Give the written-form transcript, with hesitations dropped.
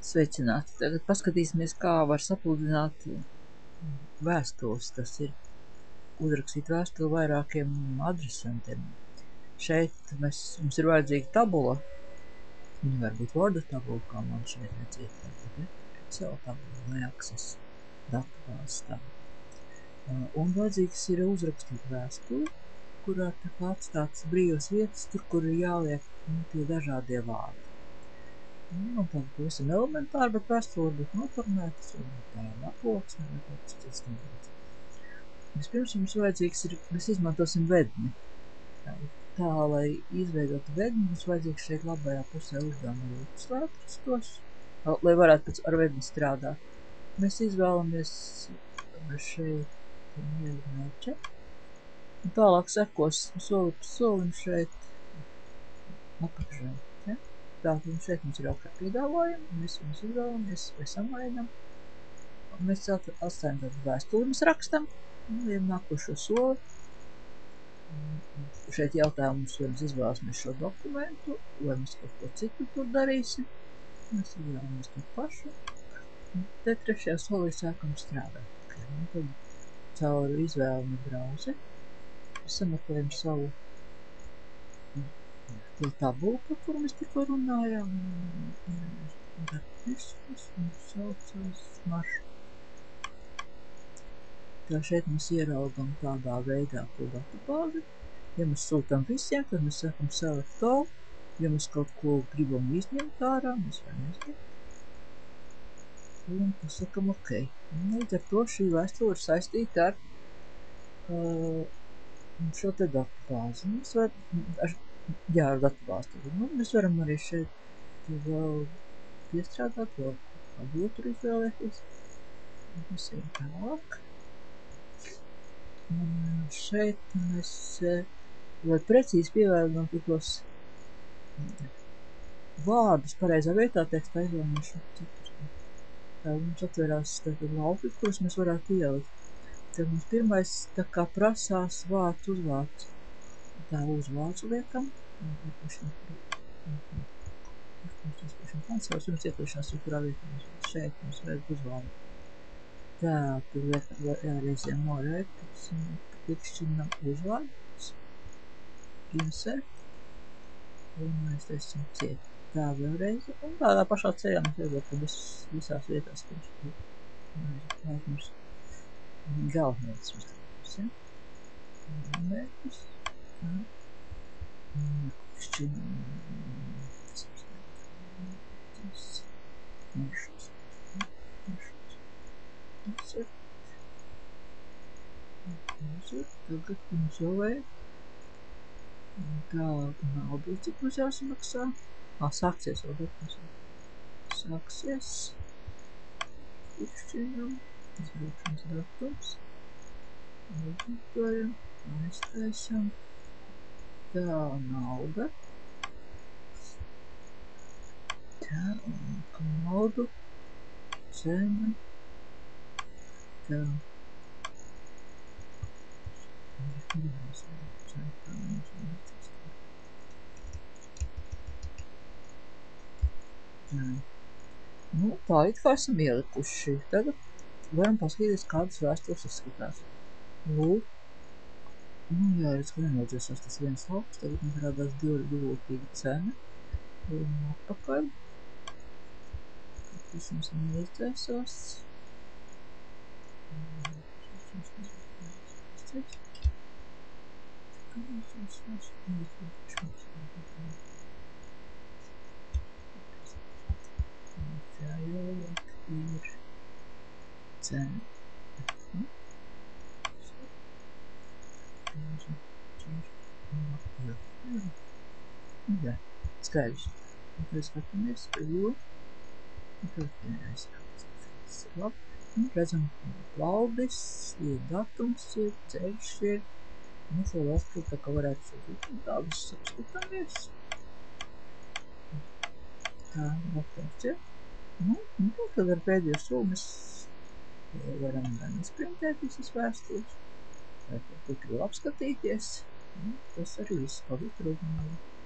Sveicināti! Tagad paskatīsimies, kā var sapludināt vēstules. Tas ir uzrakstīt vēstuli vairākiem adresantiem. Šeit mums ir vajadzīga tabula. Viņa var būt Word tabula, kā man šeit redziet, vai Excel tabula vai Access datubāzes tabula. Un vajadzīgs ir uzrakstīt vēstuli, kurā tā kā atstātas brīvas vietas, tur, kur ir jāliek tie dažādie vārdi. Un tad pavisam elementāri, bet vēstule varbūt noformētas, varbūt tā ir aploksne, vai kaut kas cits nebūs. Vispirms mums vajadzīgs ir, mēs izmantosim vedni. Tā, lai izveidotu vedni, mums vajadzīgs šeit labajā pusē uzdevuma rīkus, lai atrastos, lai varētu ar vedni strādāt. Mēs izvēlamies šeit mērķi. Un tālāk sekos soli pa solim šeit apakšā. Tātad šeit mums ir augšā piedāvājumi, mēs viņus izvēlamies vai samainam. Mēs atstājam tādu vēstuli, mēs rakstam, un ejam nākošo soli. Šeit jautājums, vai mēs izvēlamies šo dokumentu, vai mēs kaut ko citu tur darīsim. Mēs izvēlamies to pašu. Un te trešajā solī sākam strādāt. Un tad caur izvēlami brauzi sameklējam savu tabulu, par kuru mēs tikko runājām. Diskus un saucās maršruts. Tā šeit mēs ieraugam tādā veidā ko datubāzi. Ja mēs sūtam visiem, tad mēs sakam select all. Ja mēs kaut ko gribam izņemt ārā, mēs varam izņemt. Un pasakam OK. Un līdz ar to šī vēstule ir saistīta ar šo te datubāzi. Mēs ar datubāzi. Mēs varam arī šeit vēl piestrādāt, vēl kādu otru izvēlēties. Mēs ejam tālāk. Un šeit mēs lai precīzi pievērdam tos vārdus pareizā vietā, tekstā izvēlamies šo citus. Tā mums atverās lauki, kurus mēs varētu ielikt. Tad mums pirmais tā kā prasās vārds uzvārds. Tā uzvārds liekam. Mums iekļūšanās kurā vietā. Šeit mums vajag uzvārdu. Tā, tad jāreiziem norēt. Klikšķinam uzvārdus. Insert. Un mēs teisim ciet. Tā vēlreiz. Un tādā pašā ceļā mēs ieliekam visās vietās, kurš mums galvenais uzvārds. Galvenais. Klikšķinam. Maršruts. Tagad mums jau vajag. Tā naudu, cik mums jāsamaksā. Sāksies vēl datums. Sāksies. Klikšķinam. Izbraukšanas datums. Izmantojam. Aiztaisam. Tā nauda. Tā, un naudu. Cena. Tā. Nu, tā it kā esam ielikuši. Tagad varam paskatīties, kādas vēstules izskatās. Lūk. Nu, jāredz, ka nenaudziesās tas viens lauks. Tagad mums rādās divultīga cena. Un atpakaļ. Tas mums neizdzēsās. Jāieliek ir cena. Jā, skaidrs. Un tad skatāmies, jo tad aizskatās. Labi. Un redzam, valdis, ir datums, ir ceļš, ir. Nu, šo vēstuli tā kā varētu sūtīt. Un tā viss apskatāmies. Tā, datums ir. Nu, tad ar pēdējo soli mēs varam izprintēt visas vēstules. Vai kaut kur apskatīties. Tas arī viss. Paldies par uzmanību.